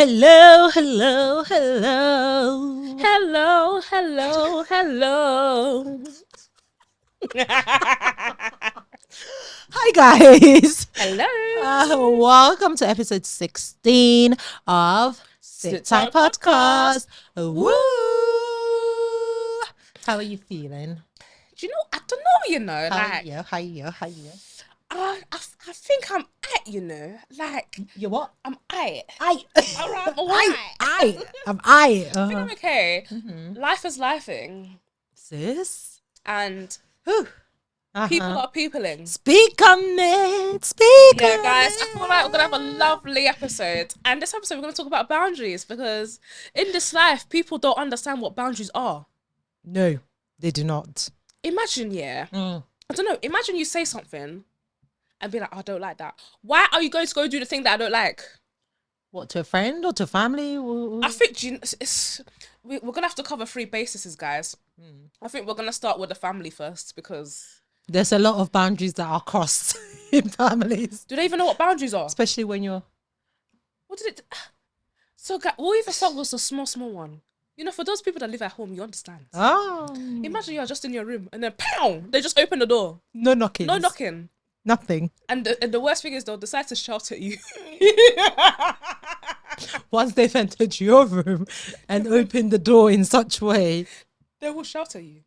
Hello, hello, hello. Hello, hello, hello. Hi, guys. Hello. Welcome to episode 16 of Sit Tight Podcast. Woo! How are you feeling? Do you know? I don't know. How you? I think I'm like You what? I'm at. I. Alright, I'm alright. I'm I think I'm okay. Mhm. Life is lifing, Sis. and Whew. people are peopling. Speak on it. Speak Yeah, on guys, it. I feel like we're gonna have a lovely episode, and this episode we're gonna talk about boundaries because in this life, people don't understand what boundaries are. No, they do not. Imagine, I don't know. Imagine you say something and be like, oh, I don't like that. Why are you going to go do the thing that I don't like? What, to a friend or to family? I think we're going to have to cover three bases, guys. I think we're going to start with the family first because... There's a lot of boundaries that are crossed in families. Do they even know what boundaries are? Especially when you're... What did it... So, guys, what if a song was a small one? You know, for those people that live at home, you understand. Oh. Imagine you're just in your room and then, pow, they just open the door. No knocking. No knocking. Nothing. And the worst thing is they'll decide to shout at you. Once they've entered your room and opened the door in such way. They will shout at you.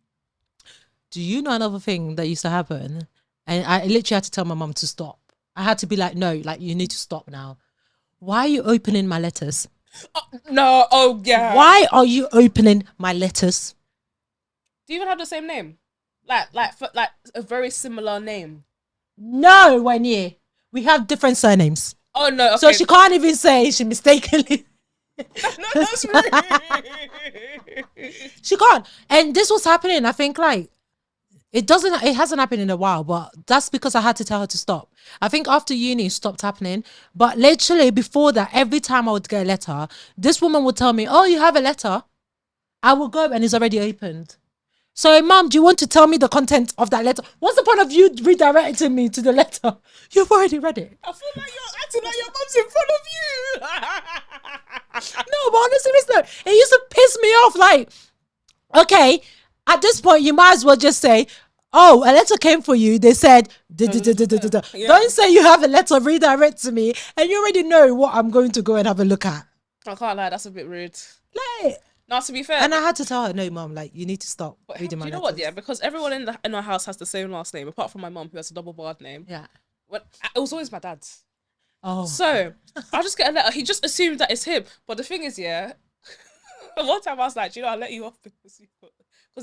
Do you know another thing that used to happen? And I literally had to tell my mum to stop. I had to be like, no, like, you need to stop now. Why are you opening my letters? No, oh yeah. Why are you opening my letters? Do you even have the same name? Like a very similar name. No, near. We have different surnames. Oh no, okay. So she can't even say she mistakenly. No, that's rude. She can't. And this was happening, I think, like, it hasn't happened in a while, but that's because I had to tell her to stop. I think after uni it stopped happening. But literally before that, every time I would get a letter, this woman would tell me, oh, you have a letter? I will go and it's already opened. So, Mom, do you want to tell me the content of that letter? What's the point of you redirecting me to the letter? You've already read it. I feel like you're acting like your mum's in front of you. No, but honestly, it used to piss me off. Like, okay, at this point, you might as well just say, oh, a letter came for you. They said, Yeah. Don't say you have a letter, redirect to me, and you already know what I'm going to go and have a look at. I can't lie, that's a bit rude. Like, Now, to be fair, and I had to tell her, no, Mom, like, you need to stop reading my do you know letters. what? Yeah, because everyone in our house has the same last name, apart from my mum, who has a double barred name. Yeah. But it was always my dad's. Oh. So I just get a letter. He just assumed that it's him. But the thing is, one time I was like, do you know, I'll let you off because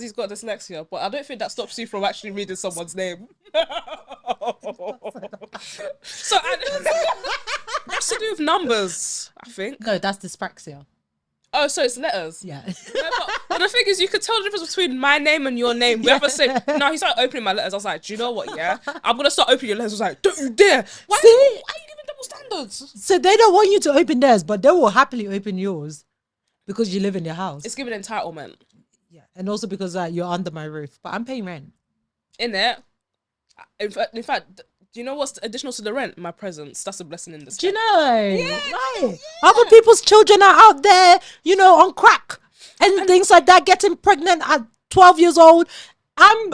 he's got dyslexia. But I don't think that stops you from actually reading someone's name. So that's to do with numbers, I think. No, that's dyspraxia. Oh, so it's letters. Yeah. No, but the thing is, you could tell the difference between my name and your name. We have the same. No, he started opening my letters. I was like, do you know what? Yeah, I'm gonna start opening your letters. I was like, don't you dare! Why are you giving double standards? So they don't want you to open theirs, but they will happily open yours because you live in your house. It's giving entitlement. Yeah, and also because you're under my roof, but I'm paying rent. In it. In fact, do you know what's additional to the rent? My presence. That's a blessing in disguise. Do you know? Yeah. Other people's children are out there, you know, on crack and things like that, getting pregnant at 12 years old. I'm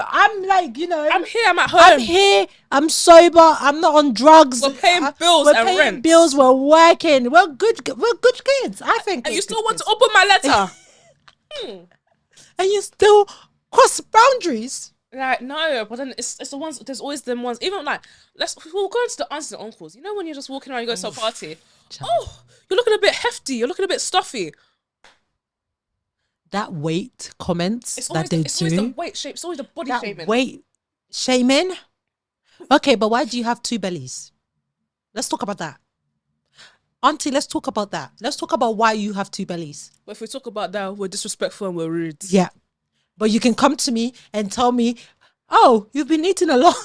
like, you know, I'm here. I'm at home. I'm here. I'm sober. I'm not on drugs. We're paying bills We're and paying rent. bills. We're working. We're good kids, I think. And you still want to open my letter? And you still cross boundaries. Like, no, but then it's the ones, there's always them ones, even like, we'll go into the aunts and uncles. You know when you're just walking around, you go to a party, oh, you're looking a bit hefty, you're looking a bit stuffy. That weight comments It's that they always the do. weight shape, it's always the body That shaming. weight shaming. Okay, but why do you have two bellies? Let's talk about that. Auntie, let's talk about that. Let's talk about why you have two bellies. But if we talk about that, we're disrespectful and we're rude. Yeah. But you can come to me and tell me, oh, you've been eating a lot.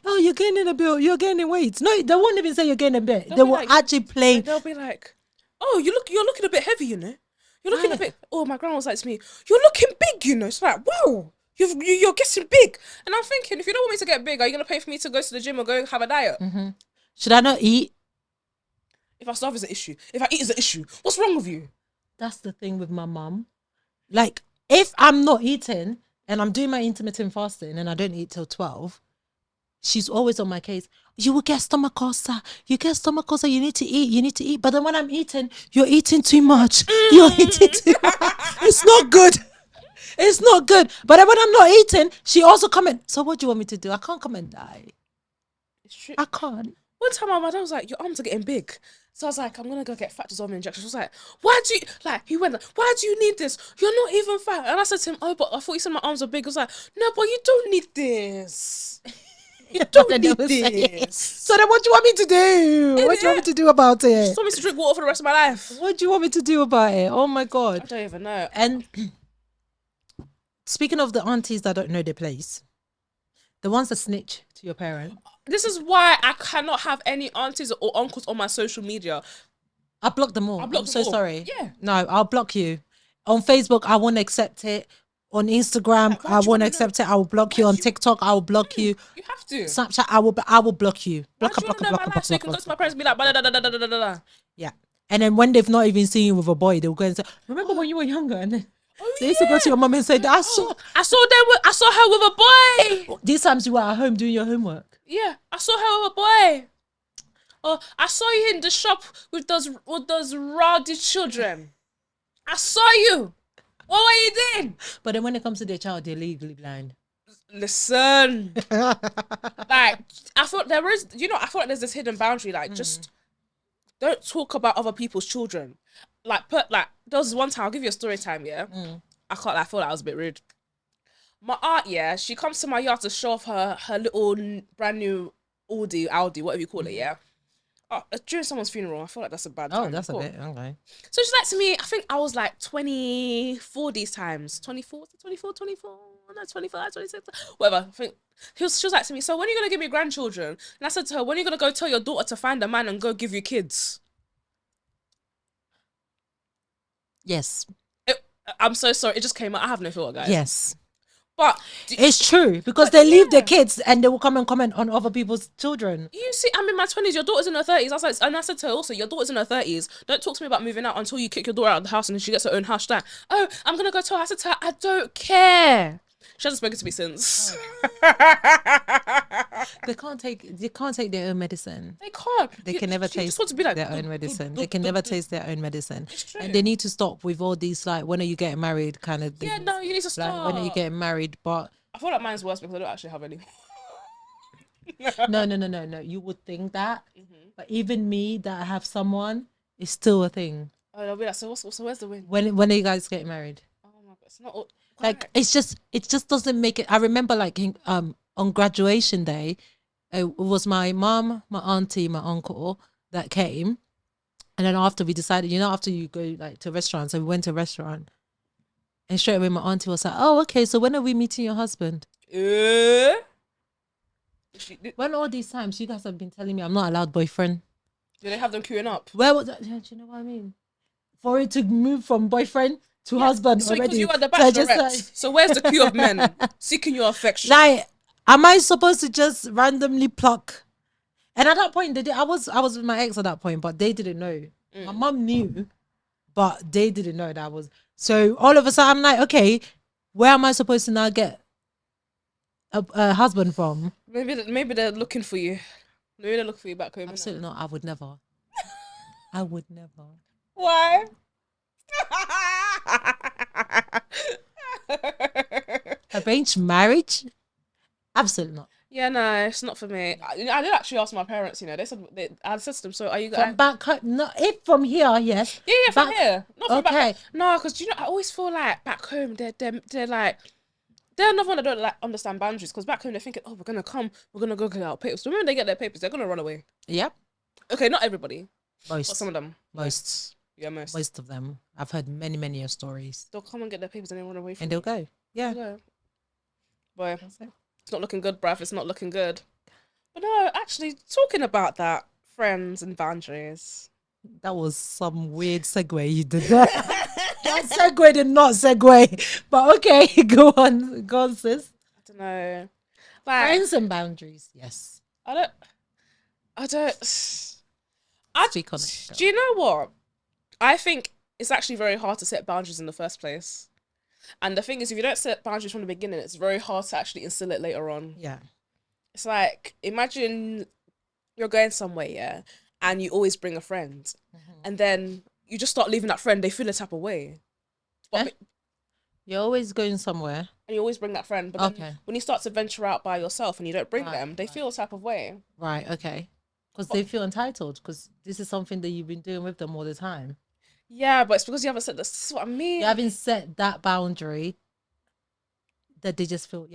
Oh, you're gaining a bit. You're gaining weight. No, they won't even say you're gaining a bit. They will like, actually play. They'll be like, oh, you're looking a bit heavy, you know. You're looking a bit. Oh, my grandma was like to me, you're looking big, you know. It's like, wow, you're getting big. And I'm thinking, if you don't want me to get big, are you gonna pay for me to go to the gym or go have a diet? Should I not eat? If I starve, is an issue. If I eat, is an issue. What's wrong with you? That's the thing with my mum. Like, if I'm not eating and I'm doing my intermittent fasting and I don't eat till 12, she's always on my case. You will get stomach ulcer. You get stomach ulcer. You need to eat. You need to eat. But then when I'm eating, you're eating too much. You're eating too much. It's not good. It's not good. But then when I'm not eating, she also comment. So what do you want me to do? I can't come and die. It's true. I can't. One time my dad was like, your arms are getting big. So I was like, I'm going to go get fat dissolving injections. She was like, why do you, like, he went, why do you need this? You're not even fat. And I said to him, oh, but I thought you said my arms are big. I was like, no, but you don't need this. You don't need this. So then what do you want me to do? What do you want me to do about it? Just want me to drink water for the rest of my life. What do you want me to do about it? Oh my God. I don't even know. And speaking of the aunties that don't know their place, the ones that snitch to your parent. This is why I cannot have any aunties or uncles on my social media. I blocked them all. I'm so sorry. Yeah. No, I'll block you. On Facebook, I won't accept it. On Instagram, I won't accept it. I will block you. On TikTok, I will block you. You have to. Snapchat, I will block you. Why do you want to know my life so you can go to my parents and be like, blah, blah, blah, blah, blah, blah, blah. Yeah. And then when they've not even seen you with a boy, they'll go and say, remember when you were younger? And then they used to go to your mum and say, I saw her with a boy. These times you were at home doing your homework. Yeah, I saw her with a boy. Oh, I saw you in the shop with those rowdy children. I saw you. What were you doing? But then when it comes to their child, they're legally blind. Listen. Like, I thought there's this hidden boundary. Like, just don't talk about other people's children. Like, there was one time, I'll give you a story time, yeah? I thought that was a bit rude. My aunt, yeah, she comes to my yard to show off her little brand new Audi, whatever you call it, yeah? During someone's funeral, I feel like that's a bad time. Oh, that's a bit, okay. So she's like to me, I think I was like 24 these times. 24, no, 25, 26, whatever. I think she was like to me, so when are you going to give me grandchildren? And I said to her, when are you going to go tell your daughter to find a man and go give you kids? Yes. I'm so sorry. It just came out. I have no filter, guys. Yes. But it's true because they leave their kids and they will come and comment on other people's children. You see, I'm in my 20s. Your daughter's in her 30s. I said to her also, your daughter's in her 30s. Don't talk to me about moving out until you kick your daughter out of the house and then she gets her own house. That, oh, I'm gonna go tell her. I said to her, I don't care. She hasn't spoken to me since. They can't take their own medicine. They can't. They can never taste their own medicine. They can never taste their own medicine. And they need to stop with all these, like, when are you getting married kind of thing. Yeah, no, you need to stop. Like, when are you getting married? But I feel like mine's worse because I don't actually have any. No. You would think that. But even me that I have someone, it's still a thing. Oh, they'll be like, so where's the win? When are you guys getting married? Oh my God, it's not all... Like, it just doesn't make it. I remember, like, on graduation day, it was my mom, my auntie, my uncle that came, and then after we decided, after you go like to a restaurant, so we went to a restaurant, and straight away my auntie was like, "Oh, okay, so when are we meeting your husband?" When all these times you guys have been telling me I'm not allowed boyfriend. Do they have them queuing up? Where was that? Do you know what I mean? For it to move from boyfriend to husband so already. You are the bachelorette. So where's the queue of men seeking your affection? Like, am I supposed to just randomly pluck? And at that point, I was with my ex at that point, but they didn't know. My mum knew, but they didn't know that I was. So all of a sudden, I'm like, okay, where am I supposed to now get a husband from? Maybe they're looking for you. Maybe they're looking for you back home. Absolutely not. I would never. I would never. Why? Arranged marriage? Absolutely not. Yeah, no, it's not for me. I did actually ask my parents. They said I said to them, "So are you from back home? No, if from here, yes. Yeah, from here. Not from okay. Back. No, because I always feel like back home they're like they're another one that don't like understand boundaries. Because back home they're thinking, oh, we're gonna go get our papers. So when they get their papers, they're gonna run away. Yep. Okay, not everybody. Most. But some of them. Most. Yeah, most. Most of them. I've heard many stories. They'll come and get their papers and then run away from and they'll go. Yeah. Boy, it's not looking good, bruv. It's not looking good. But no, actually, talking about that, friends and boundaries. That was some weird segue you did there. That segue did not segue. But okay, go on, sis. I don't know. Like, friends and boundaries, yes. I speak on it. Do you know what? I think it's actually very hard to set boundaries in the first place. And the thing is, if you don't set boundaries from the beginning, it's very hard to actually instill it later on. Yeah. It's like, imagine you're going somewhere, yeah, and you always bring a friend. And then you just start leaving that friend, they feel a type of way. But You're always going somewhere. and you always bring that friend. But then when you start to venture out by yourself and you don't bring them, they feel a type of way. Right, okay. Because they feel entitled, because this is something that you've been doing with them all the time. Yeah, but it's because you haven't set this. This is what I mean. You haven't set that boundary that they just feel,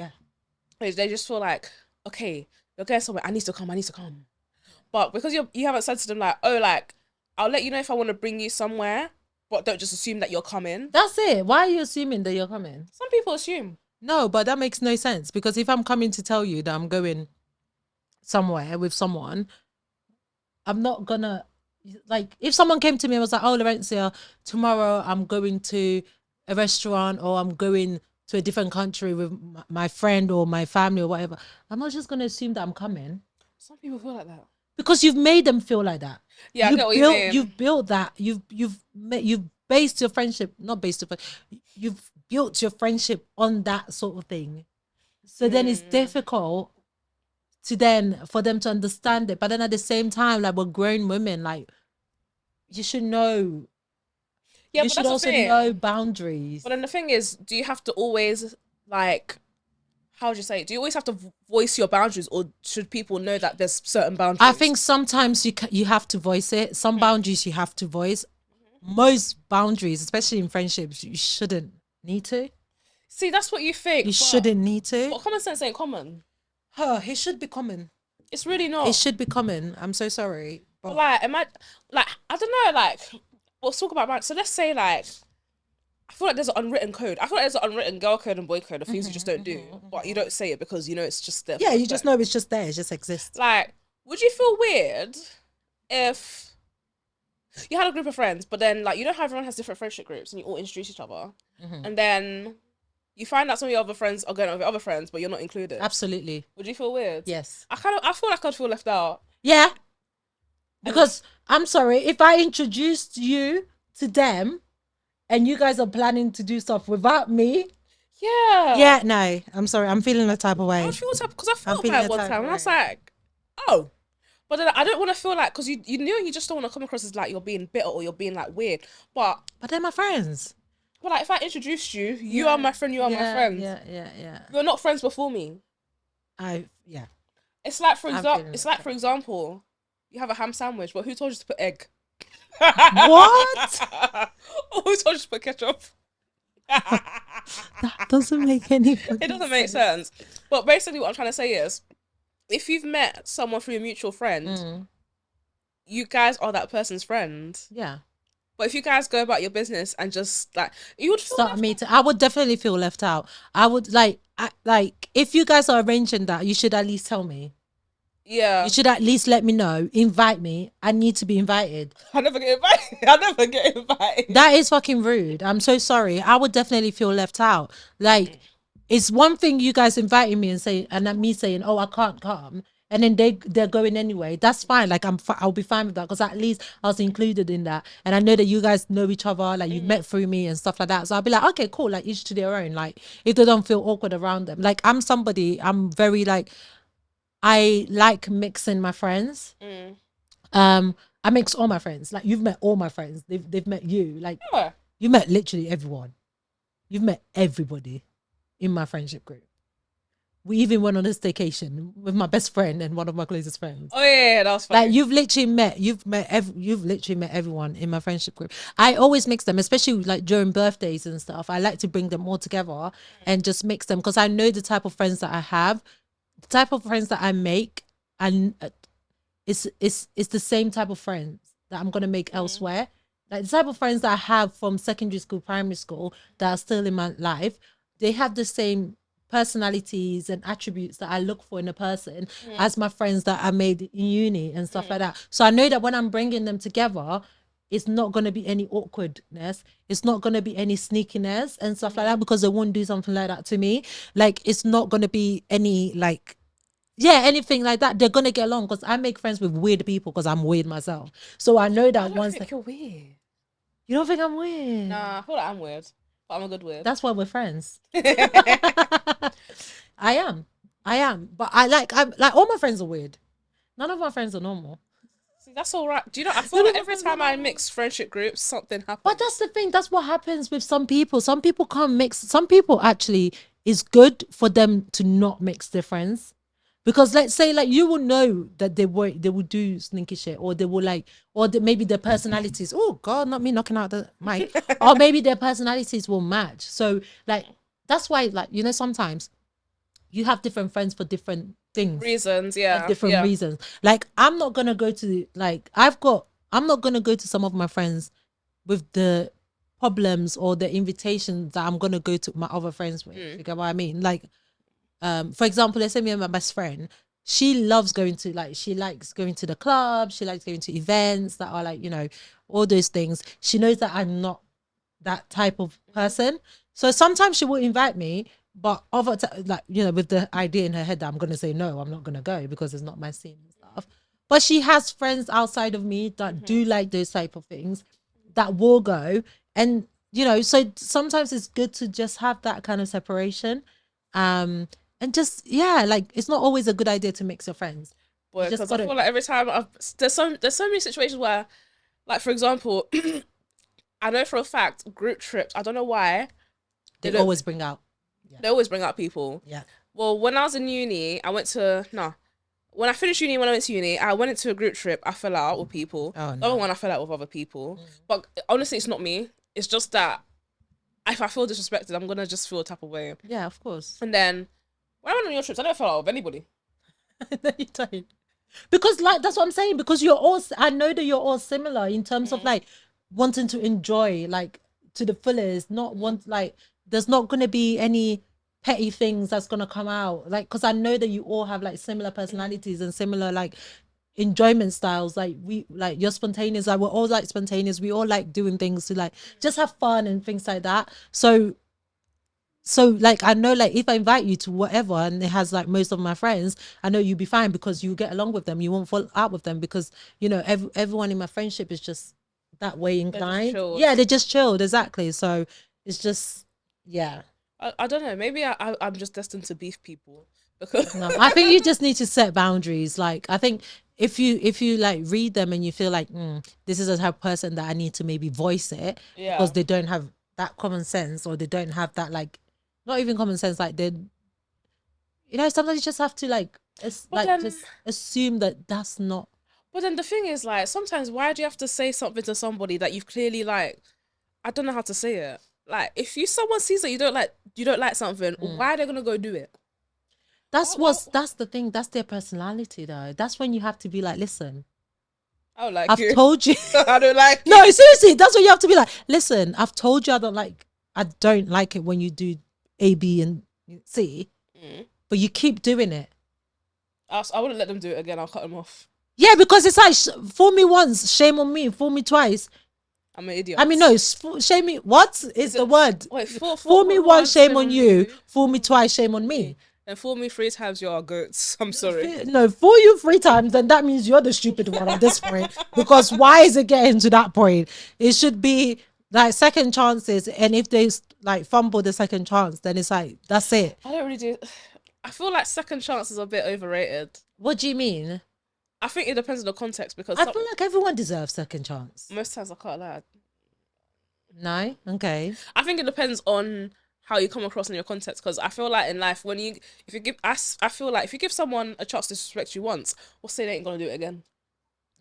They just feel like, okay, you're going somewhere, I need to come. But because you haven't said to them like, oh, like, I'll let you know if I want to bring you somewhere, but don't just assume that you're coming. That's it. Why are you assuming that you're coming? Some people assume. No, but that makes no sense, because if I'm coming to tell you that I'm going somewhere with someone, I'm not gonna, like, if someone came to me and was like, oh, Laurencia, tomorrow I'm going to a restaurant, or I'm going to a different country with my friend or my family or whatever, I'm not just gonna assume that I'm coming. Some people feel like that. Because you've made them feel like that. Yeah, I get what you mean. You've built that. You've based your friendship, not based your, you've built your friendship on that sort of thing. So then it's difficult for them to understand it. But then at the same time, like, we're grown women, like, you should know. Yeah, you but should that's also the thing. know boundaries. But then the thing is, do you have to always, like, how would you say it? Do you always have to voice your boundaries, or should people know that there's certain boundaries? I think sometimes you have to voice it. Some boundaries you have to voice. Most boundaries, especially in friendships, you shouldn't need to. See, that's what you think. You shouldn't need to. But common sense ain't common. It should be common. It's really not. It should be common. I'm so sorry. But like, I don't know, like, we'll talk about boundaries. So let's say, like, I feel like there's an unwritten code. I feel like there's an unwritten girl code and boy code of things you just don't do. But you don't say it because you know it's just there. Yeah, you just know it's just there. It just exists. Like, would you feel weird if you had a group of friends, but then, like, you know how everyone has different friendship groups and you all introduce each other, and then you find out some of your other friends are going out with other friends, but you're not included? Absolutely. Would you feel weird? Yes. I feel like I'd feel left out. Yeah. Because I'm sorry, if I introduced you to them and you guys are planning to do stuff without me. Yeah, no, I'm sorry. I'm feeling that type of way. I feel because I felt about it one time and I was like, oh. But then I don't want to feel like, because you know, you just don't want to come across as like you're being bitter or you're being like weird. But they're my friends. But like, if I introduced you, you are my friend, you are my friend. Yeah. You're not friends before me. It's like, for example, you have a ham sandwich, but who told you to put egg? What? Or who told you to put ketchup? That doesn't make any sense. It doesn't make sense. But basically what I'm trying to say is, if you've met someone through a mutual friend, you guys are that person's friend. Yeah. But if you guys go about your business and just like, you would feel I would definitely feel left out. I would like if you guys are arranging that, you should at least tell me. Yeah. You should at least let me know. Invite me. I need to be invited. I never get invited. That is fucking rude. I'm so sorry. I would definitely feel left out. Like, it's one thing you guys inviting me and me saying, oh, I can't come, and then they're going anyway. That's fine. Like, I'll be fine with that, because at least I was included in that, and I know that you guys know each other. Like, you met through me and stuff like that. So I'll be like, okay, cool. Like, each to their own. Like, if they don't feel awkward around them. Like, I'm very like, I like mixing my friends. I mix all my friends. Like, you've met all my friends. They've met you. Like, you met literally everyone. You've met everybody in my friendship group. We even went on a staycation with my best friend and one of my closest friends. Oh yeah, that was funny. Like, you've literally met everyone in my friendship group. I always mix them, especially like during birthdays and stuff. I like to bring them all together and just mix them, because I know the type of friends that I have, the type of friends that I make, and it's the same type of friends that I'm gonna make elsewhere. Like, the type of friends that I have from secondary school, primary school, that are still in my life, they have the same personalities and attributes that I look for in a person as my friends that I made in uni and stuff like that. So I know that when I'm bringing them together, it's not going to be any awkwardness. It's not going to be any sneakiness and stuff like that, because they won't do something like that to me. Like, it's not going to be any, like, yeah, anything like that, they're gonna get along because I make friends with weird people because I'm weird myself. So I know I that don't once think you're weird. you don't think I'm weird. Nah, I feel like I'm weird, but I'm a good weird. That's why we're friends. See, I am. I am. But I'm like all my friends are weird. None of my friends are normal. that's all right. Do you know? I feel None like of my every friends are time I normal. mix friendship groups, something happens. But that's the thing. That's what happens with some people. Some people can't mix. Some people actually it's good for them to not mix their friends. Because let's say like you will know that they will do sneaky shit or they will like or maybe their personalities. Oh God, not me knocking out the mic. Or maybe their personalities will match. So like that's why like sometimes you have different friends for different things Reasons, and yeah, different yeah. reasons. Like I'm not gonna go to some of my friends with the problems or the invitations that I'm gonna go to my other friends with. You get what I mean? Like, for example, let's say me and my best friend, she loves going to she likes going to the club, she likes going to events that are like, all those things. She knows that I'm not that type of person. So sometimes she will invite me, but with the idea in her head that I'm gonna say no, I'm not gonna go because it's not my scene and stuff. But she has friends outside of me that do like those type of things that will go. And so sometimes it's good to just have that kind of separation. And just like it's not always a good idea to mix your friends. Boy, You just because I gotta feel like every time there's so many situations where, like for example, I know for a fact group trips. I don't know why they don't. always bring out. They always bring out people. Yeah. Well, when I was in uni, I went to no. When I finished uni, when I went to uni, I went into a group trip. I fell out with people. Oh, The no. other one, I fell out with other people. But honestly, it's not me. It's just that if I feel disrespected, I'm gonna just feel a type of way. Yeah, of course. And then when I went on your trips, I never fell out with anybody. No, you don't. Because like that's what I'm saying. Because I know that you're all similar in terms of like wanting to enjoy like to the fullest. Not want like there's not gonna be any petty things that's gonna come out. Like because I know that you all have like similar personalities and similar like enjoyment styles. Like you're spontaneous. Like we're all like spontaneous. We all like doing things to like just have fun and things like that. So like I know like if I invite you to whatever and it has like most of my friends, I know you'll be fine because you get along with them. You won't fall out with them because everyone in my friendship is just that way inclined. Yeah, they just chilled, exactly. So it's just I don't know. Maybe I'm just destined to beef people because no, I think you just need to set boundaries. Like I think if you like read them and you feel like this is a type of person that I need to maybe voice it because they don't have that common sense or they don't have that like not even common sense, like they sometimes you just have to like just assume that that's not. But then the thing is, like, sometimes why do you have to say something to somebody that you've clearly like? I don't know how to say it. Like, if someone sees that you don't like something, why are they gonna go do it? That's the thing. That's their personality, though. That's when you have to be like, listen. I've told you. I don't like. No, seriously, that's when you have to be like, listen. I've told you I don't like it when you do A, B, and C, but you keep doing it. I wouldn't let them do it again. I'll cut them off. Yeah, because it's like fool me once, shame on me. Fool me twice, I'm an idiot. I mean, no, shame me. What is the word? Wait, fool me once, shame on you. Fool me twice, shame on me. And fool me 3 times, you're a goat. I'm sorry. No, fool you 3 times, then that means you're the stupid one at this point. Because why is it getting to that point? It should be like second chances, and if they like fumble the second chance, then it's like that's it. I don't really do. I feel like second chances are a bit overrated. What do you mean? I think it depends on the context because I feel like everyone deserves second chance. Most times I can't lie. No, okay. I think it depends on how you come across in your context, because I feel like in life I feel like if you give someone a chance to disrespect you once, we'll say they ain't gonna do it again.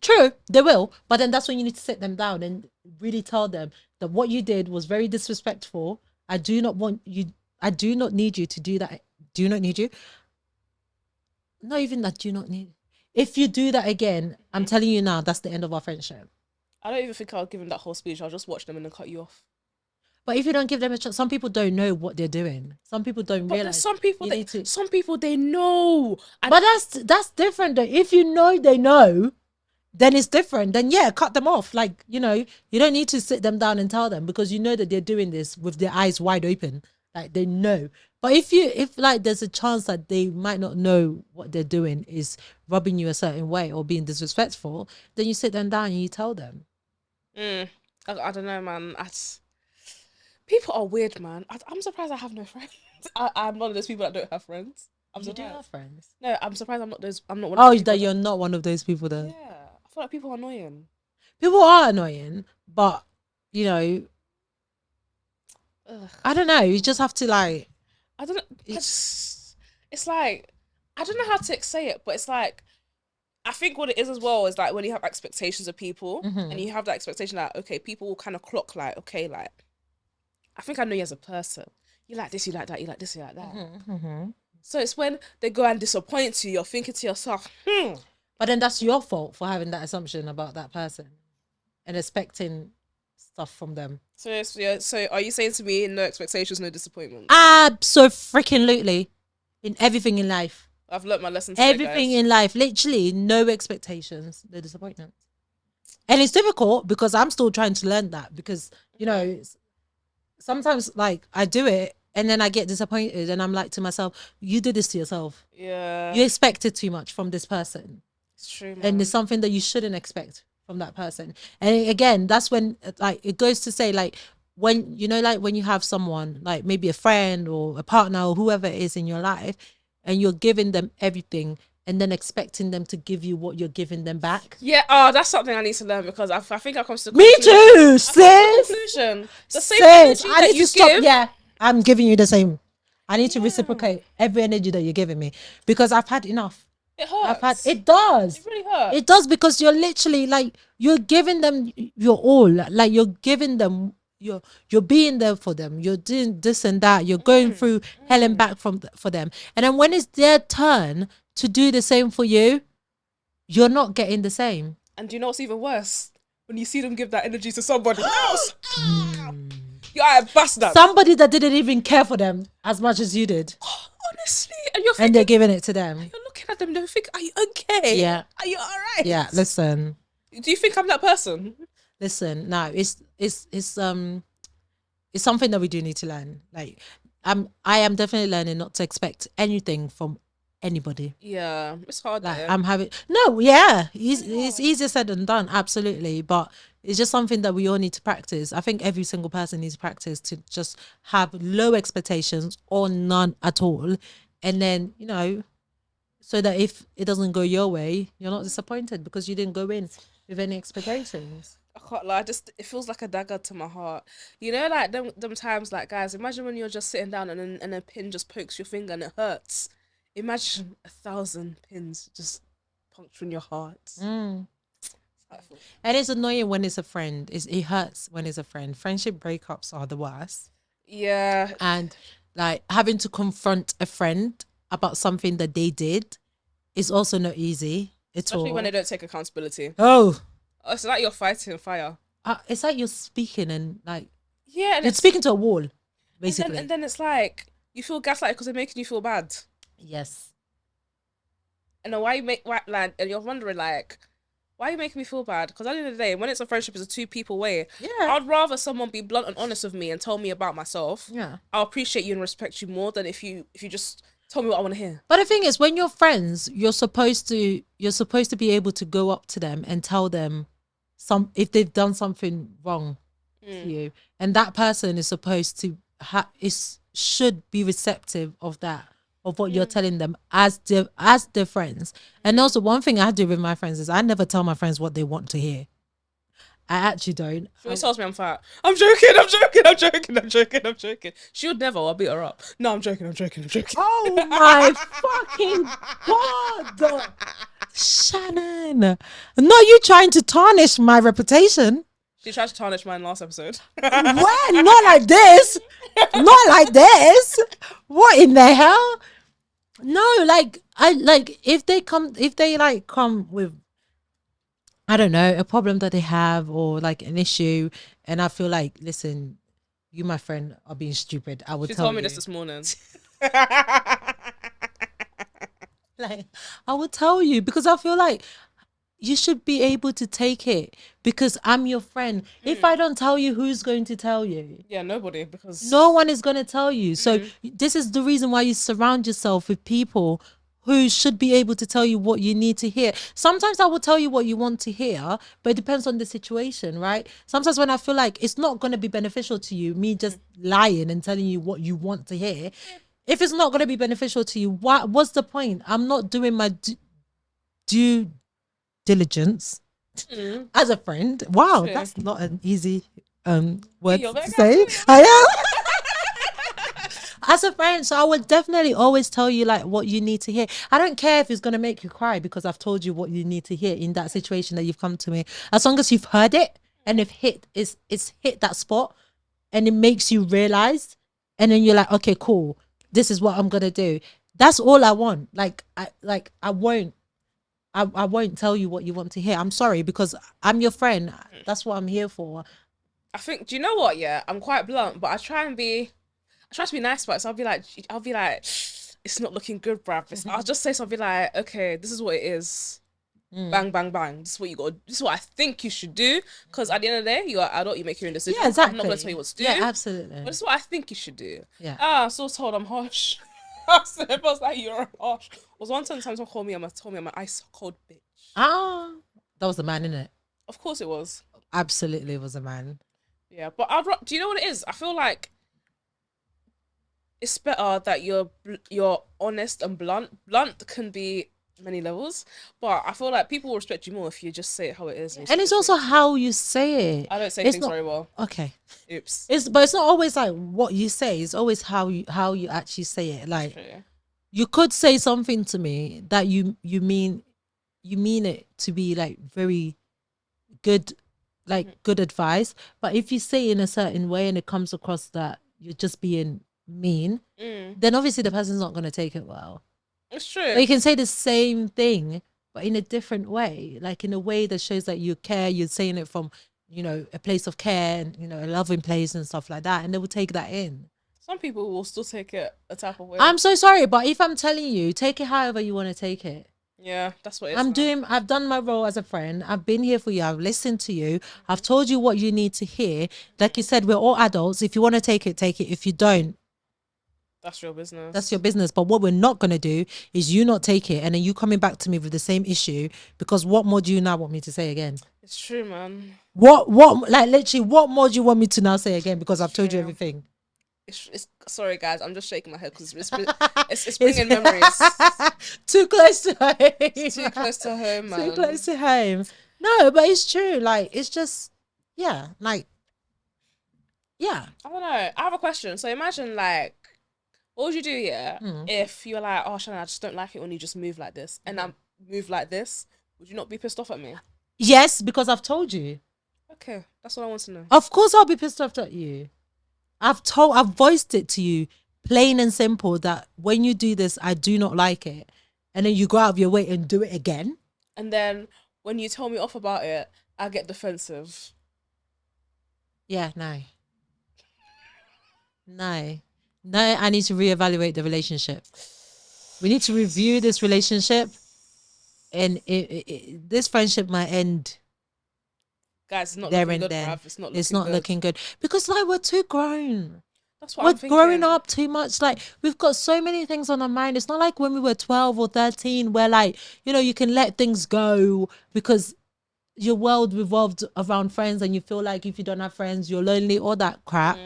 True, they will, but then that's when you need to sit them down and really tell them that what you did was very disrespectful. I do not need you to do that. Do not need you. Not even that. Do not need. If you do that again, I'm telling you now, that's the end of our friendship. I don't even think I'll give them that whole speech. I'll just watch them and then cut you off. But if you don't give them a chance, some people don't know what they're doing. Some people don't realize. Some people they know. But that's different though. If you know they know, then it's different. Then yeah, cut them off. Like, you don't need to sit them down and tell them, because you know that they're doing this with their eyes wide open. Like they know. But if like there's a chance that they might not know what they're doing is rubbing you a certain way or being disrespectful, then you sit them down and you tell them. I don't know, man. People are weird, man. I'm surprised I have no friends. I'm one of those people that don't have friends. I'm You do surprised. have friends. No, I'm surprised I'm not those. I'm not one. Oh, of those that people you're not one of those people then. Yeah, I feel like people are annoying. People are annoying, but you know, Ugh. I don't know. You just have to like. I don't know. It's like I don't know how to say it, but it's like I think what it is as well is like when you have expectations of people and you have that expectation that okay, people will kind of clock like okay, like I think I know you as a person. You like this, you like that, you like this, you like that. So it's when they go and disappoint you, you're thinking to yourself, But then that's your fault for having that assumption about that person and expecting stuff from them. So so are you saying to me no expectations, no disappointment? Absolutely. In everything in life. I've learnt my lesson today, Everything guys. in life, literally no expectations, no disappointments. And it's difficult because I'm still trying to learn that because, you know, sometimes like I do it and then I get disappointed and I'm like to myself, you did this to yourself. Yeah. You expected too much from this person. It's true, man. And it's something that you shouldn't expect from that person. And again, that's when like it goes to say like when you know like when you have someone like maybe a friend or a partner or whoever it is in your life and you're giving them everything and then expecting them to give you what you're giving them back. Yeah, that's something I need to learn because I think I come to the Me conclusion. too, sis. Conclusion. The same Sis, energy I that need you to stop. give. Yeah, I'm giving you the same. I need to reciprocate every energy that you're giving me because I've had enough. It hurts. It does. It really hurts. It does because you're literally like you're giving them your all. Like you're giving them you're being there for them. You're doing this and that. You're going through hell and back for them. And then when it's their turn to do the same for you, you're not getting the same. And do you know what's even worse? When you see them give that energy to somebody else. You are a bastard. Somebody that didn't even care for them as much as you did. Honestly. And you're thinking, And they're giving it to them. you're looking at them and you think, are you okay? Yeah. Are you alright? Yeah, listen. Do you think I'm that person? Listen, no, it's something that we do need to learn. Like I am definitely learning not to expect anything from anybody. Yeah, it's hard. Like though. I'm having no, yeah, it's easier said than done, absolutely. But it's just something that we all need to practice. I think every single person needs to practice to just have low expectations or none at all, and then you know, so that if it doesn't go your way, you're not disappointed because you didn't go in with any expectations. I can't lie, it feels like a dagger to my heart. You know, like them times, like guys, imagine when you're just sitting down and a pin just pokes your finger and it hurts. Imagine 1,000 pins just puncturing your heart. And it's annoying when it's a friend. It hurts when it's a friend. Friendship breakups are the worst. Yeah. And like having to confront a friend about something that they did is also not easy at Especially all. when they don't take accountability. Oh, It's like you're fighting fire. it's like you're speaking and like Yeah, and you're speaking to a wall, basically. and then it's like you feel gaslighted because they're making you feel bad. Yes. And then and you're wondering like, why are you making me feel bad? Because at the end of the day, when it's a friendship, it's a two-people way. Yeah. I'd rather someone be blunt and honest with me and tell me about myself. Yeah. I'll appreciate you and respect you more than if you just tell me what I want to hear. But the thing is, when you're friends, you're supposed to be able to go up to them and tell them if they've done something wrong to you, and that person is supposed to should be receptive of that, of what you're telling them as their friends. And also, one thing I do with my friends is I never tell my friends what they want to hear. I actually don't. She always tells me I'm fat. I'm joking. She would never. I'll beat her up. No, I'm joking. Oh my fucking God, Shannon! Not you trying to tarnish my reputation. She tried to tarnish mine last episode. When? Not like this. Not like this. What in the hell? No, like if they come with, I don't know, a problem that they have or like an issue, and I feel like, listen, you, my friend, are being stupid. I would She tell told me you. this morning. Like, I would tell you because I feel like you should be able to take it because I'm your friend. If I don't tell you, who's going to tell you? Yeah, nobody, because No one is going to tell you. So this is the reason why you surround yourself with people who should be able to tell you what you need to hear. Sometimes I will tell you what you want to hear, but it depends on the situation, right? Sometimes when I feel like it's not going to be beneficial to you, me just lying and telling you what you want to hear, if it's not going to be beneficial to you, what's the point? I'm not doing my due diligence as a friend. Wow, True. that's not an easy word You're to very say. good. I am. As a friend, so I would definitely always tell you like what you need to hear. I don't care if it's gonna make you cry because I've told you what you need to hear in that situation that you've come to me. As long as you've heard it and if it's hit that spot and it makes you realize, and then you're like, okay, cool, this is what I'm gonna do. That's all I want. I won't tell you what you want to hear. I'm sorry because I'm your friend. That's what I'm here for. I think, do you know what? Yeah, I'm quite blunt, but I try to be nice about it. So I'll be like, it's not looking good, bruv. I'll just say something like, okay, this is what it is. Bang, bang, bang. This is what you got. This is what I think you should do. Because at the end of the day, you are adult. You make your own decision. Yeah, exactly. I'm not gonna tell you what to do. Yeah, absolutely. But this is what I think you should do. Yeah. Ah, so told I'm harsh. I was like, you're harsh. Was one time someone told me I'm an ice cold bitch. Ah, that was the man, innit? Of course it was. Absolutely was a man. Yeah, but do you know what it is? I feel like it's better that you're honest and blunt. Blunt can be many levels, but I feel like people will respect you more if you just say it how it is. And it's also how you say it. I don't say it's things not, very well. Okay. Oops. But it's not always like what you say. It's always how you actually say it. Like True. you could say something to me that you mean it to be like very good, like good advice. But if you say it in a certain way and it comes across that you're just being mean, then obviously the person's not going to take it well. It's true. But you can say the same thing, but in a different way, like in a way that shows that you care. You're saying it from, a place of care and, a loving place and stuff like that. And they will take that in. Some people will still take it a type of way. I'm so sorry, but if I'm telling you, take it however you want to take it. Yeah, that's what it is. I've done my role as a friend. I've been here for you. I've listened to you. I've told you what you need to hear. Like you said, we're all adults. If you want to take it, take it. If you don't, that's your business. That's your business. But what we're not going to do is you not take it and then you coming back to me with the same issue, because what more do you now want me to say again? It's true, man. What like literally what more do you want me to now say again, because I've told you everything? It's sorry guys, I'm just shaking my head because it's bringing memories. Too close to home. It's too close to home, man. Too close to home. No, but it's true. Like it's just yeah. I don't know. I have a question. So imagine like, what would you do if you're like, oh Shannon, I just don't like it when you just move like this, and I move like this? Would you not be pissed off at me? Yes, because I've told you. Okay, that's what I want to know. Of course I'll be pissed off at you. I've voiced it to you, plain and simple, that when you do this, I do not like it. And then you go out of your way and do it again. And then when you tell me off about it, I get defensive. Yeah, no. No, I need to reevaluate the relationship. We need to review this relationship, and this friendship might end. Guys, it's not looking good, bruv. It's not looking good because like we're too grown. That's what I'm thinking. We're growing up too much. Like we've got so many things on our mind. It's not like when we were 12 or 13 where like, you can let things go because your world revolved around friends and you feel like if you don't have friends, you're lonely, all that crap.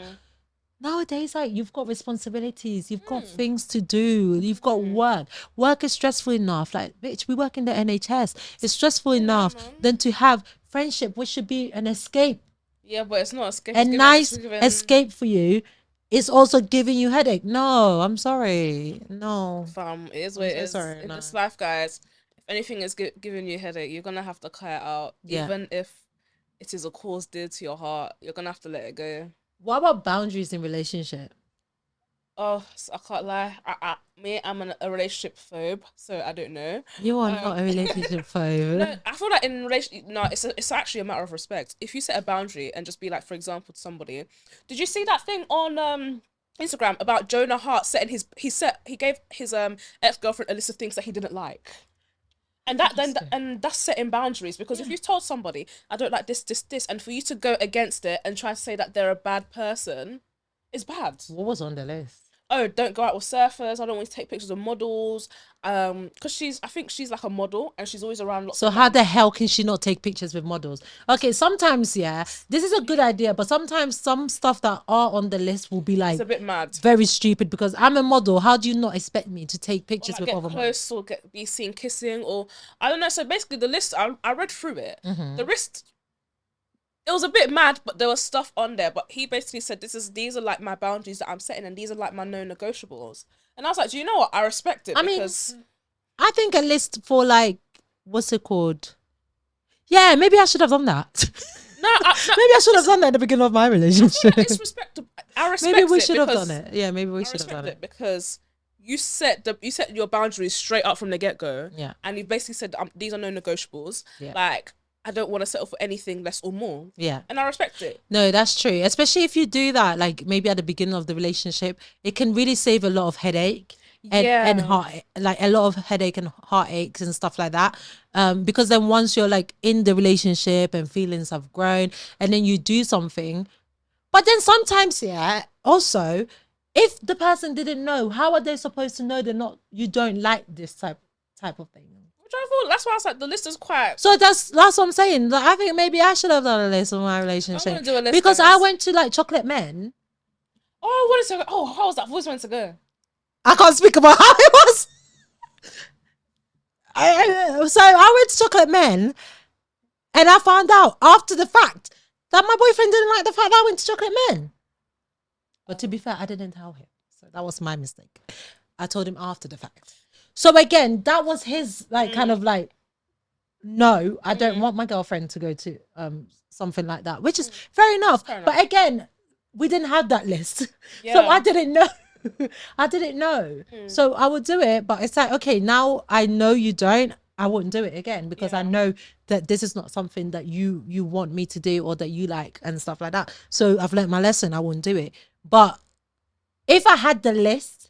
Nowadays, like you've got responsibilities, you've got things to do, you've got work. Work is stressful enough. Like, bitch, we work in the NHS. It's stressful enough than to have friendship, which should be an escape. Yeah, but it's not escape. A nice escape for you. It's also giving you headache. No, I'm sorry. No. Fam, it is what it is. Sorry, in this life, guys, if anything is giving you a headache, you're gonna have to cut it out. Yeah. Even if it is a cause dear to your heart, you're gonna have to let it go. What about boundaries in relationship? Oh, I can't lie. I'm a relationship phobe, so I don't know. You are not a relationship phobe. No, I feel like in relation, no, it's actually a matter of respect. If you set a boundary and just be like, for example, to somebody, did you see that thing on Instagram about Jonah Hart setting he gave his ex-girlfriend a list of things that he didn't like? And that's setting boundaries, because if you've told somebody I don't like this, and for you to go against it and try to say that they're a bad person is bad. What was on the list? Oh, don't go out with surfers. I don't want you to take pictures of models. Because I think she's like a model and she's always around lots So of how men. the hell can she not take pictures with models? Okay, sometimes, yeah, this is a good idea, but sometimes some stuff that are on the list will be like It's a bit mad. very stupid, because I'm a model. How do you not expect me to take Or pictures like with get other models? close or be seen kissing, or I don't know. So basically, the list I read through it. The list, it was a bit mad, but there was stuff on there. But he basically said, these are like my boundaries that I'm setting, and these are like my non-negotiables. And I was like, do you know what? I respect it, because I think a list for like, what's it called? Yeah, maybe I should have done that. no, Maybe I should have done that at the beginning of my relationship. it's respectable. I respect Maybe we it should have because- done it. Yeah, maybe we I should have respect done it. because you set your boundaries straight up from the get-go. Yeah. And you basically said, these are non-negotiables. Yeah. Like, I don't want to settle for anything less or more. Yeah. And I respect it. No, that's true. Especially if you do that, like maybe at the beginning of the relationship, it can really save a lot of headache and heart, like a lot of headache and heartaches and stuff like that. Because then once you're like in the relationship and feelings have grown, and then you do something, but then sometimes, yeah, also, if the person didn't know, how are they supposed to know you don't like this type of thing? Which I thought, that's why I was like, the list is quite. So that's what I'm saying. Like, I think maybe I should have done a list of my relationship. I'm gonna do a list, because guys. I went to like chocolate men. Oh, what is it? Oh, how was that voice meant to go? I can't speak about how it was. So I went to chocolate men, and I found out after the fact that my boyfriend didn't like the fact that I went to chocolate men. But to be fair, I didn't tell him, so that was my mistake. I told him after the fact. So again, that was his like kind of like, no, I don't want my girlfriend to go to something like that, which is fair enough. But again, we didn't have that list, so I didn't know. I didn't know. So I would do it, but it's like, okay, now I know you don't. I wouldn't do it again, because I know that this is not something that you want me to do or that you like and stuff like that. So I've learned my lesson. I wouldn't do it. But if I had the list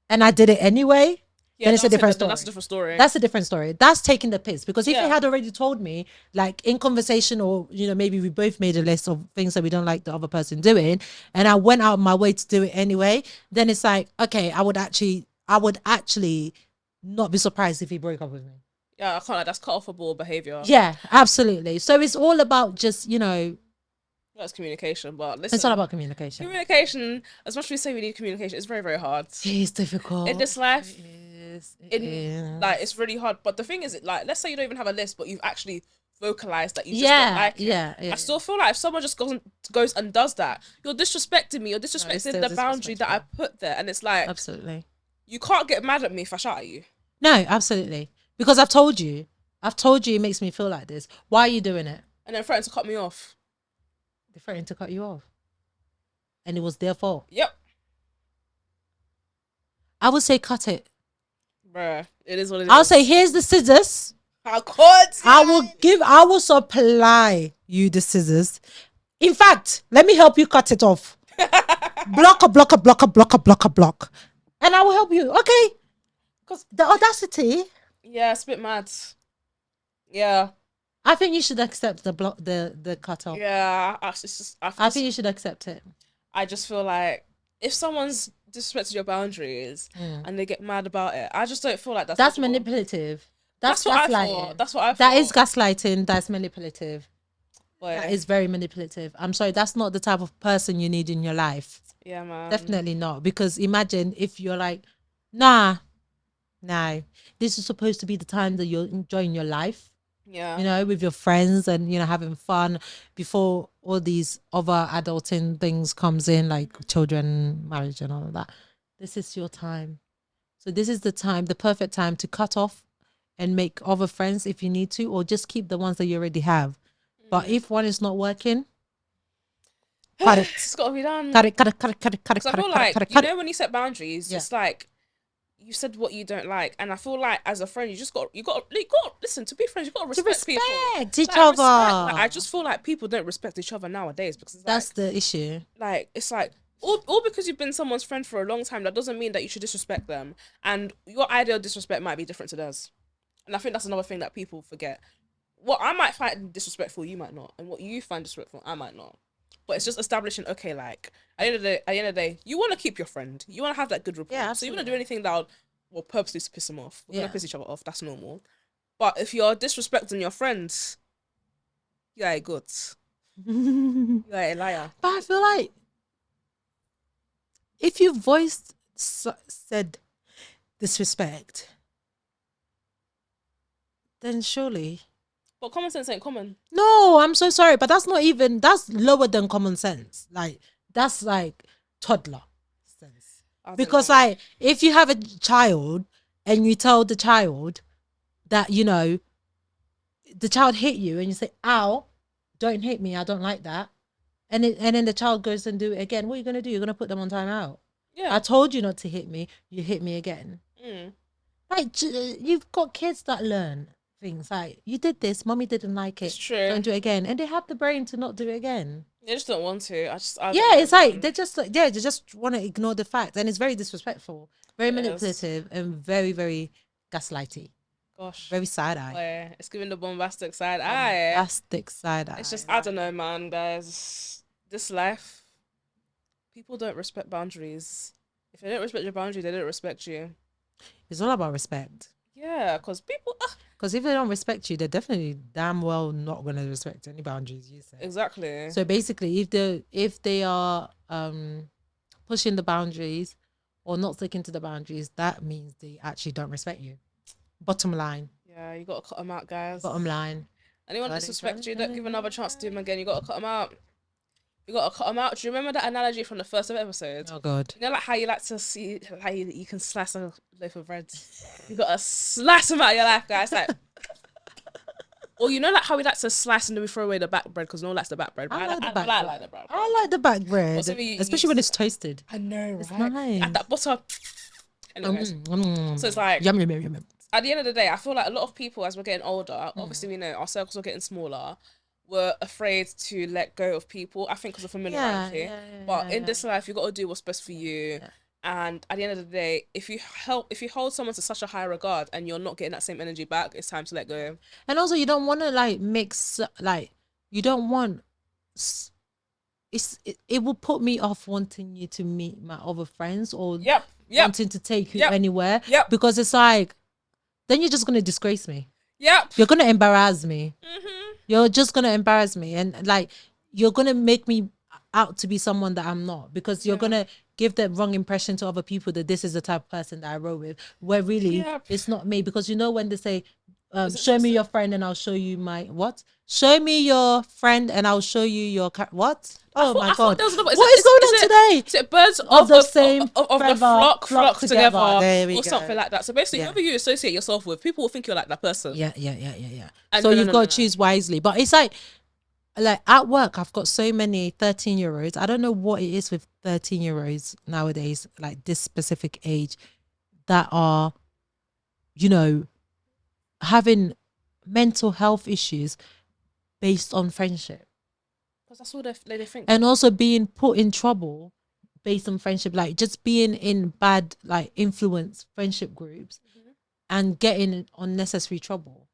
and I did it anyway, then it's a different story. That's a different story. That's a different story. That's taking the piss. Because if he had already told me, like in conversation, or maybe we both made a list of things that we don't like the other person doing, and I went out of my way to do it anyway, then it's like, okay, I would actually not be surprised if he broke up with me. Yeah, I can't like, that's cut off a ball behavior. Yeah, absolutely. So it's all about just, That's communication, but listen, it's all about communication. Communication, as much as we say we need communication, it's very, very hard. It's difficult. In this life, It is. like, it's really hard. But the thing is, like, let's say you don't even have a list, but you've actually vocalized that you just don't like it. Yeah. I still feel like if someone just goes and does that, you're disrespecting me. You're disrespecting still the boundary that I put there. And it's like, Absolutely. you can't get mad at me if I shout at you. No, absolutely. Because I've told you it makes me feel like this. Why are you doing it? And then threaten to cut me off. They're threatening to cut you off. And it was their fault. Yep. I would say cut it. Bruh, it is what it is. I'll say, here's the scissors. I could. I will supply you the scissors. In fact, let me help you cut it off. block. And I will help you. Okay. Because the audacity. Yeah, it's a bit mad. Yeah. I think you should accept the cut off. Yeah. I think you should accept it. I just feel like if someone's disrespected your boundaries and they get mad about it, I just don't feel like that's manipulative. That's what I gaslighting. thought. That's what I thought. That is gaslighting. That's manipulative. But, That is very manipulative. I'm sorry, that's not the type of person you need in your life. yeah, man. Definitely not. Because imagine if you're like, nah, this is supposed to be the time that you're enjoying your life. Yeah. With your friends and, having fun before all these other adulting things comes in, like children, marriage and all of that. This is your time. So this is the perfect time to cut off and make other friends if you need to, or just keep the ones that you already have. But if one is not working, cut it. It's got to be done. Cut it. Because I feel like, when you set boundaries, it's like, you said what you don't like, and I feel like as a friend, you got listen, to be friends, you got to respect people. Each other. I just feel like people don't respect each other nowadays, because it's That's the issue. like it's like all because you've been someone's friend for a long time, that doesn't mean that you should disrespect them, and your idea of disrespect might be different to theirs. And I think that's another thing that people forget. What I might find disrespectful, you might not, and what you find disrespectful, I might not. But it's just establishing, okay, like at the end of the day, you want to keep your friend, you want to have that good rapport. Yeah, so you're gonna do absolutely. anything that will purposely piss them off. We're Yeah. gonna piss each other off. That's normal. But if you're disrespecting your friends, you're a good. You're a liar. But I feel like if you voiced said disrespect, then surely. But common sense ain't common. No, I'm so sorry, but that's not even, that's lower than common sense. Like, that's like toddler sense. I don't Because know. like, if you have a child and you tell the child that, you know, the child hit you and you say, ow, don't hit me, I don't like that. And then the child goes and do it again. What are you going to do? You're going to put them on timeout. Yeah. I told you not to hit me. You hit me again. Mm. Like, you've got kids that learn things. Like, you did this, mommy didn't like it. It's true. Don't do it again. And they have the brain to not do it again. They just don't want to. I don't Yeah, know, it's like, man. they just want to ignore the fact. And it's very disrespectful, very It is. manipulative, and very, very gaslighty. Gosh. Very side eye. Yeah, it's giving the bombastic side eye. Bombastic side eye. It's just, I don't know, man, guys. This life, people don't respect boundaries. If they don't respect your boundaries, they don't respect you. It's all about respect. Yeah, because people, Because if they don't respect you, they're definitely damn well not going to respect any boundaries you set. exactly. So basically, if they are pushing the boundaries or not sticking to the boundaries, that means they actually don't respect you. Bottom line. Yeah, you got to cut them out, guys. Bottom line. Anyone Got it, disrespect got you, it, don't give another chance to do them again. You got to cut them out. You got to cut them out. Do you remember that analogy from the first episode? Oh God. You know, like how you like to see how you can slice a loaf of bread. You got to slice them out of your life, guys. Like, or you know, like how we like to slice and then we throw away the back bread because no one likes the back bread. But I like the back I bread. like the back bread. I like the back bread, Or something you especially when it's toasted. I know, It's right? nice. At that butter. Anyways, so it's like yum, yum, yum, yum. at the end of the day, I feel like a lot of people, as we're getting older, obviously we know our circles are getting smaller. We're afraid to let go of people. I think because of familiarity. But in this life, you got to do what's best for you. Yeah. And at the end of the day, if you hold someone to such a high regard and you're not getting that same energy back, it's time to let go. And also, you don't want to like mix, like, you don't want, it will put me off wanting you to meet my other friends or Yep. wanting to take you Yep. anywhere. Yep. Because it's like, then you're just going to disgrace me. Yep. You're going to embarrass me. Mm-hmm. You're just going to embarrass me. And like, you're going to make me out to be someone that I'm not, because you're going to give the wrong impression to other people that this is the type of person that I roll with, where really Yep. it's not me. Because you know when they say, show me your friend and I'll show you my what? Show me your friend and I'll show you your what? Oh my God. What is going on today? Is it birds Of the same of the feather flock together There we or go. something like that. So basically, Yeah. whoever you associate yourself with, people will think you're like that person. Yeah. And So no, you've no, got no, to choose wisely. But it's like at work, I've got so many 13-year-olds. I don't know what it is with 13-year-olds nowadays, like this specific age, that are, you know, having mental health issues based on friendship. Because that's all they think. And also being put in trouble based on friendship, like just being in bad, like, influence friendship groups and getting unnecessary trouble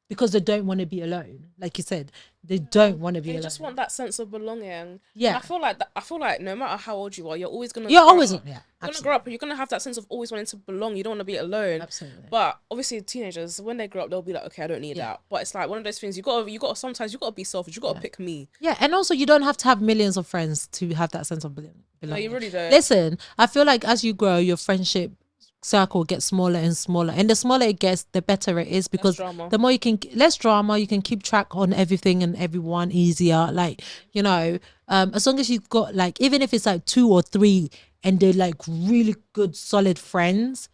because they don't want to be alone. Like you said, they don't want to be They alone. just want that sense of belonging. Yeah. And I feel like no matter how old you are, you're always gonna. You're grow always, up. yeah. You're gonna Absolutely. grow up and you're gonna have that sense of always wanting to belong. You don't want to be alone. Absolutely. But obviously, teenagers, when they grow up, they'll be like, okay, I don't need that. But it's like one of those things. Sometimes you gotta be selfish. You gotta pick me. Yeah, and also you don't have to have millions of friends to have that sense of belonging. No, you really don't. Listen, I feel like as you grow, your friendship circle gets smaller and smaller, and the smaller it gets, the better it is, because drama. the more you can, less drama, you can keep track on everything and everyone easier. Like, you know, as long as you've got, like, even if it's like 2 or 3 and they're like really good solid friends,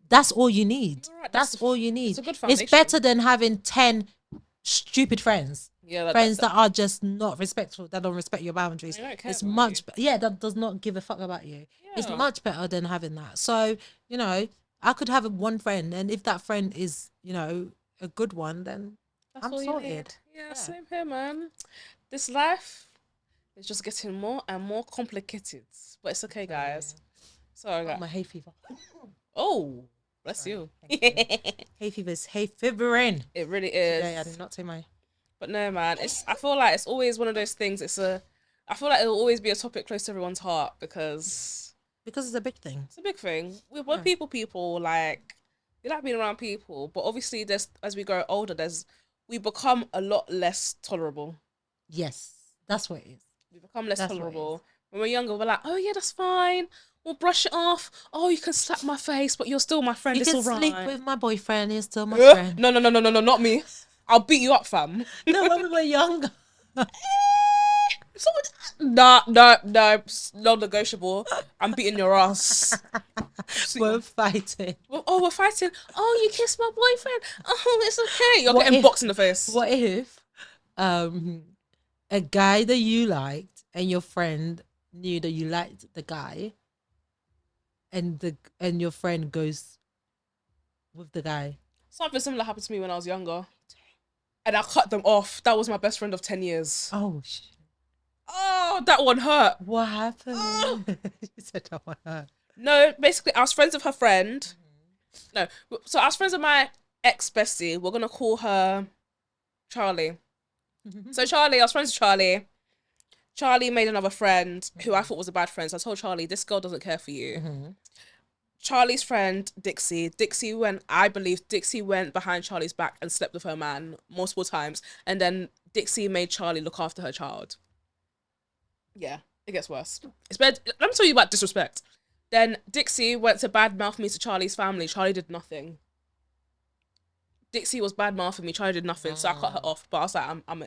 that's all you need. Right, that's all you need. it's a good It's foundation. better than having 10 stupid friends. Yeah, Friends that are just not respectful, that don't respect your boundaries. They don't care It's about much that does not give a fuck about you. It's Yeah. much better than having that. So, you know, I could have one friend, and if that friend is, you know, a good one, then That's I'm all you sorted. need. Yeah, same here, man. This life is just getting more and more complicated, but it's okay, guys. Sorry, Oh, my hay fever. oh, Bless you. Hay fever's hay fevering. It really is. Today I did not say my. But no, man. I feel like it's always one of those things. I feel like it'll always be a topic close to everyone's heart because Because it's a big thing. it's a big thing. We're people. Like we like being around people, but obviously, as we grow older, we become a lot less tolerable. Yes, that's what it is. We become less tolerable. When we're younger, we're like, oh yeah, that's fine. We'll brush it off. Oh, you can slap my face, but you're still my friend. It's all right. You can sleep with my boyfriend. He's still my friend. No, not me. I'll beat you up, fam. No, when we were younger. No, non-negotiable. I'm beating your ass. We're fighting. We're fighting. Oh, you kissed my boyfriend. Oh, it's okay. You're getting boxed in the face. What if, a guy that you liked and your friend knew that you liked the guy, and your friend goes with the guy? Something similar happened to me when I was younger, and I cut them off. That was my best friend of 10 years. Oh shit. Oh, that one hurt. What happened? Oh. You said that one hurt. No, basically, I was friends with her friend. No, so I was friends with my ex-bestie. We're going to call her Charlie. So Charlie, I was friends with Charlie. Charlie made another friend who I thought was a bad friend. So I told Charlie, this girl doesn't care for you. Charlie's friend, Dixie. I believe Dixie went behind Charlie's back and slept with her man multiple times. And then Dixie made Charlie look after her child. Yeah, it gets worse. It's bad. Let me tell you about disrespect. Then Dixie went to badmouth me to Charlie's family. Charlie did nothing. Dixie was badmouthing me. Charlie did nothing, so I cut her off. But I was like, I'm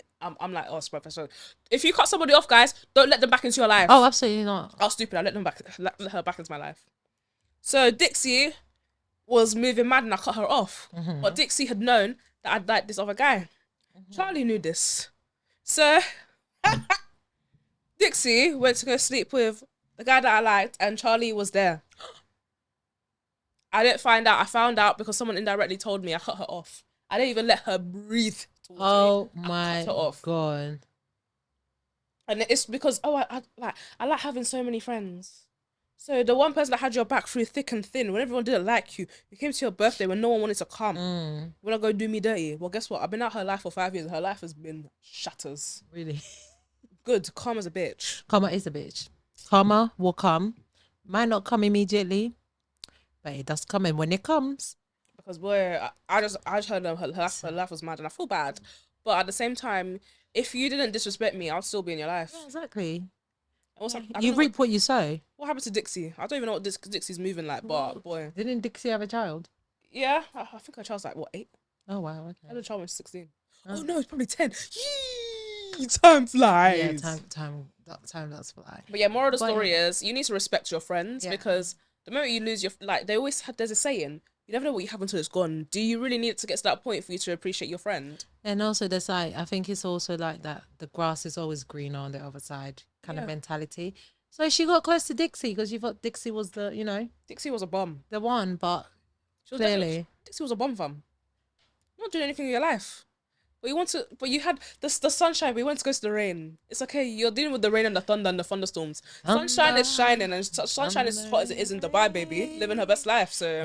like, oh, it's professional. If you cut somebody off, guys, don't let them back into your life. Oh, absolutely not. I was stupid. I let her back into my life. So Dixie was moving mad, and I cut her off. But Dixie had known that I'd liked this other guy. Charlie knew this, so Dixie went to go sleep with the guy that I liked, and Charlie was there. I didn't find out. I found out because someone indirectly told me. I cut her off. I didn't even let her breathe. Oh my god! And it's because I like having so many friends. So the one person that had your back through thick and thin, when everyone didn't like you, you came to your birthday when no one wanted to come. When I go do me dirty, well, guess what? I've been out her life for 5 years. Her life has been shatters. Really? Good. Karma's a bitch. Karma is a bitch. Karma will come. Might not come immediately, but it does come. And when it comes, because boy, I just heard her life was mad, and I feel bad. But at the same time, if you didn't disrespect me, I'll still be in your life. Yeah, exactly. You reap what you sow. What happened to Dixie? I don't even know what Dixie's moving like, but boy. Didn't Dixie have a child? Yeah, I think her child's like, what, 8? Oh, wow, okay. I had a child when she was 16. Oh, no, it's probably 10. Yee! Time flies. Yeah, time does fly. But yeah, moral of the story is, you need to respect your friends, because the moment you lose there's a saying, you never know what you have until it's gone. Do you really need it to get to that point for you to appreciate your friend? And also there's I think it's also like that the grass is always greener on the other side kind of mentality. So she got close to Dixie because she thought Dixie was Dixie was a bum. The one, but clearly Dixie was a bum fam. You're not doing anything in your life. But you had the sunshine, but you went to go to the rain. It's okay, you're dealing with the rain and the thunder and the thunderstorms. Sunshine is shining, and sunshine is as hot as it is in Dubai, baby. Living her best life, so.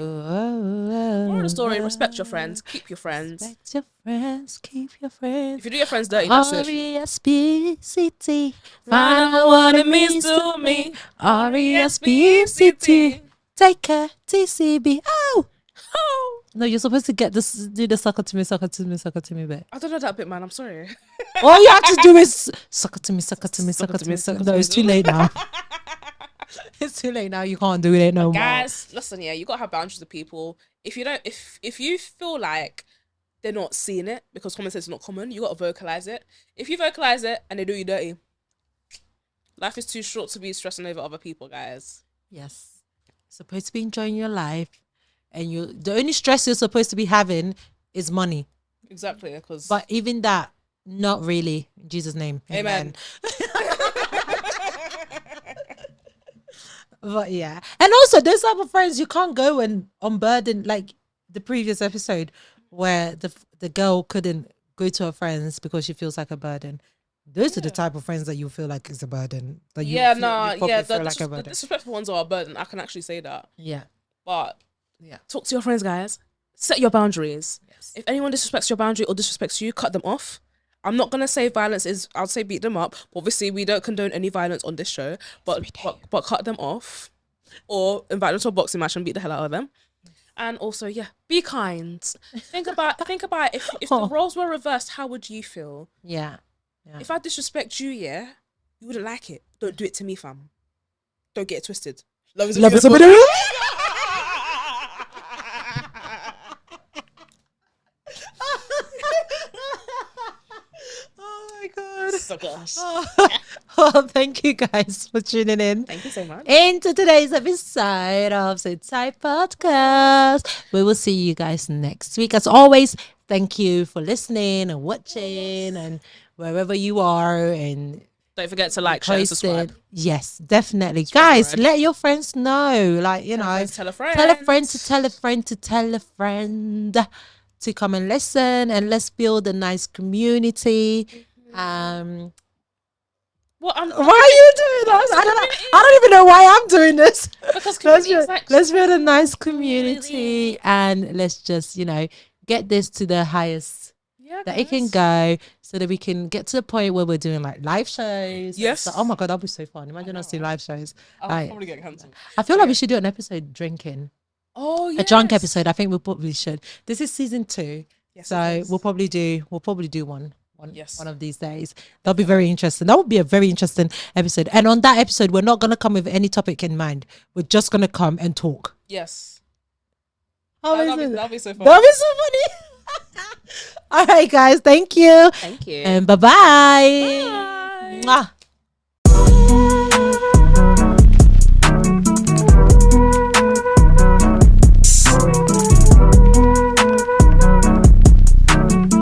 More of the story, respect your friends, keep your friends. Respect your friends, keep your friends. If you do your friends dirty, that's it. R-E-S-P-C-T, find out what it means to me. R-E-S-P-C-T, take care, TCB, oh! No, you're supposed to do the sucker to me bit. I don't know that bit, man. I'm sorry. All you have to do is sucker to me. No, it's too late now. It's too late now. You can't do it no more. Guys, listen, you gotta have boundaries with people. If you feel like they're not seeing it because common sense is not common, you gotta vocalize it. If you vocalize it and they do you dirty, life is too short to be stressing over other people, guys. Yes, supposed to be enjoying your life. And the only stress you're supposed to be having is money. Exactly, but even that, not really. In Jesus' name, amen. But yeah, and also those type of friends you can't go and unburden, like the previous episode where the girl couldn't go to her friends because she feels like a burden. Those are the type of friends that you feel like is a burden. The disrespectful ones are a burden. I can actually say that. Yeah. But Yeah. Talk to your friends, guys. Set your boundaries. Yes. If anyone disrespects your boundary or disrespects you, cut them off. I'm not gonna say violence is. I'll say beat them up. Obviously, we don't condone any violence on this show, but cut them off, or invite them to a boxing match and beat the hell out of them. And also, yeah, be kind. Think about if the roles were reversed, how would you feel? Yeah. If I disrespect you, yeah, you wouldn't like it. Don't do it to me, fam. Don't get it twisted. Love is Oh my god. So gosh. Well, thank you guys for tuning in. Thank you so much. Into today's episode of Suicide Podcast. We will see you guys next week. As always, thank you for listening and watching and wherever you are, and don't forget to like, share, and subscribe. Yes, definitely. Guys, let your friends know. Like, you know, tell a friend. Tell a friend to tell a friend to tell a friend to come and listen, and let's build a nice community. Why are you doing this? I don't even know why I'm doing this. Because let's build a nice community, and let's just, you know, get this to the highest that it can go, so that we can get to the point where we're doing like live shows. Yes. So, oh my god, that'll be so fun. Imagine us doing live shows. I'll probably get cancelled. I feel like we should do an episode drinking. Oh, yes. A drunk episode. I think we probably should. This is season 2. Yes, so we'll probably do one yes. one of these days. That'll be very interesting. That would be a very interesting episode. And on that episode, we're not going to come with any topic in mind. We're just going to come and talk. Yes. That'll be so fun. That'll be so funny. All right, guys. Thank you. Thank you. And bye-bye. Bye. Mwah.